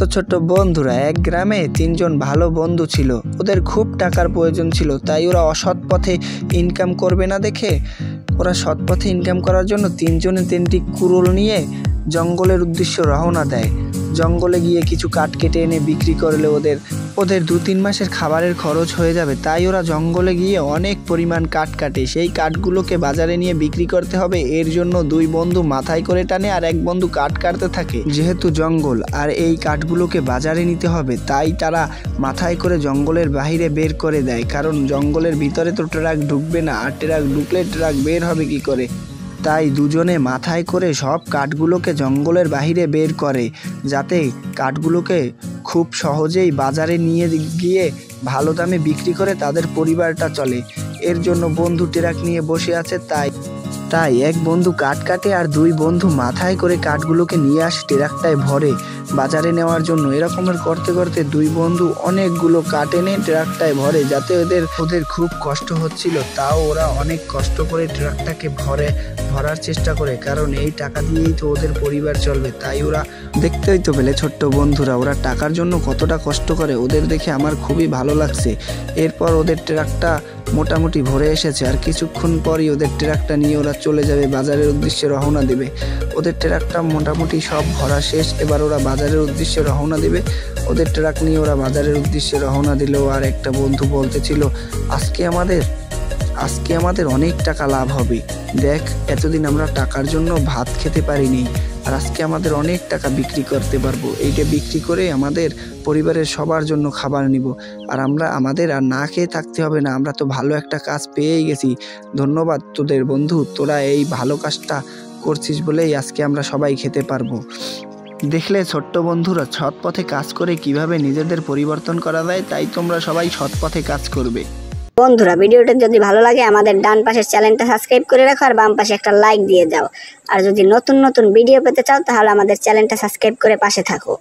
তো ছোট বন্ধুরা, এক গ্রামে তিনজন ভালো বন্ধু ছিল। ওদের খুব টাকার প্রয়োজন ছিল, তাই ওরা অসৎ পথে ইনকাম করবে না দেখে ওরা সৎ পথে ইনকাম করার জন্য তিনজনে তিনটি কুড়োল নিয়ে জঙ্গলের উদ্দেশ্যে রওনা দেয়। জঙ্গলে গিয়ে কিছু কাঠ কেটে এনে বিক্রি করলে ওদের 2-3 মাসের খাবারের খরচ হয়ে যাবে। তাই ওরা জঙ্গলে গিয়ে অনেক পরিমাণ কাঠ কাটে। সেই কাঠগুলোকে বাজারে নিয়ে বিক্রি করতে হবে, এর জন্য দুই বন্ধু মাথায় করে টানে আর এক বন্ধু কাঠ কাটতে থাকে। যেহেতু জঙ্গল আর এই কাঠগুলোকে বাজারে নিতে হবে, তাই তারা মাথায় করে জঙ্গলের বাইরে বের করে দেয়, কারণ জঙ্গলের ভিতরে তো ট্রাক ঢুকবে না, আর ট্রাক ঢুকলে ট্রাক বের হবে কি করে। তাই দুজনে মাথায় করে সব কাঠগুলোকে জঙ্গলের বাইরে বের করে, যাতে কাঠগুলোকে খুব সহজেই বাজারে নিয়ে গিয়ে ভালো দামে বিক্রি করে তাদের পরিবারটা চলে। এর জন্য বন্ধু ট্রাক নিয়ে বসে আছে। তাই এক বন্ধু কাঠ কাটে আর দুই বন্ধু মাথায় করে কাঠগুলোকে নিয়ে আসে ট্রাকটায় ভরে বাজারে নেওয়ার জন্য। এরকমের করতে করতে দুই বন্ধু অনেকগুলো কাঠ এনে ট্রাকটায় ভরে, যাতে ওদের খুব কষ্ট হচ্ছিল, তাও ওরা অনেক কষ্ট করে ট্রাকটাকে ভরার চেষ্টা করে, কারণ এই টাকা দিয়েই তো ওদের পরিবার চলবে। তাই ওরা দেখতেই তো পেলে ছোট্ট বন্ধুরা, ওরা টাকার জন্য কতটা কষ্ট করে, ওদের দেখে আমার খুবই ভালো লাগছে। এরপর ওদের ট্রাকটা মোটামুটি ভরে এসেছে, আর কিছুক্ষণ পরই ওদের ট্রাকটা নিয়ে ওরা চলে যাবে, বাজারের উদ্দেশ্যে রওনা দেবে। ওদের ট্রাকটা মোটামুটি সব ভরা শেষ, এবার ওরা বাজারের উদ্দেশ্যে রওনা দেবে। ওদের ট্রাক নিয়ে ওরা বাজারের উদ্দেশ্যে রওনা দিল। আর একটা বন্ধু বলতেছিল, আজকে আমাদের অনেক টাকা লাভ হবে। দেখ, এতদিন আমরা টাকার জন্য ভাত খেতে পারিনি, আর আজকে আমাদের অনেক টাকা বিক্রি করতে পারবো। এইটা বিক্রি করে আমাদের পরিবারের সবার জন্য খাবার নিব, আর আমাদের আর না খেয়ে থাকতে হবে না। আমরা তো ভালো একটা কাজ পেয়েই গেছি। ধন্যবাদ তোদের বন্ধু, তোরা এই ভালো কাজটা করছিস বলেই আজকে আমরা সবাই খেতে পারবো। দেখলে ছোট্ট বন্ধুরা, সৎ পথে কাজ করে কিভাবে নিজেদের পরিবর্তন করা যায়। তাই তোমরা সবাই সৎ পথে কাজ করবে। বন্ধুরা, ভিডিওটা যদি ভালো লাগে আমাদের ডান পাশের চ্যানেলটা সাবস্ক্রাইব করে রাখো, আর বাম পাশে একটা লাইক দিয়ে যাও। আর যদি নতুন নতুন ভিডিও পেতে চাও তাহলে আমাদের চ্যানেলটা সাবস্ক্রাইব করে পাশে থাকো।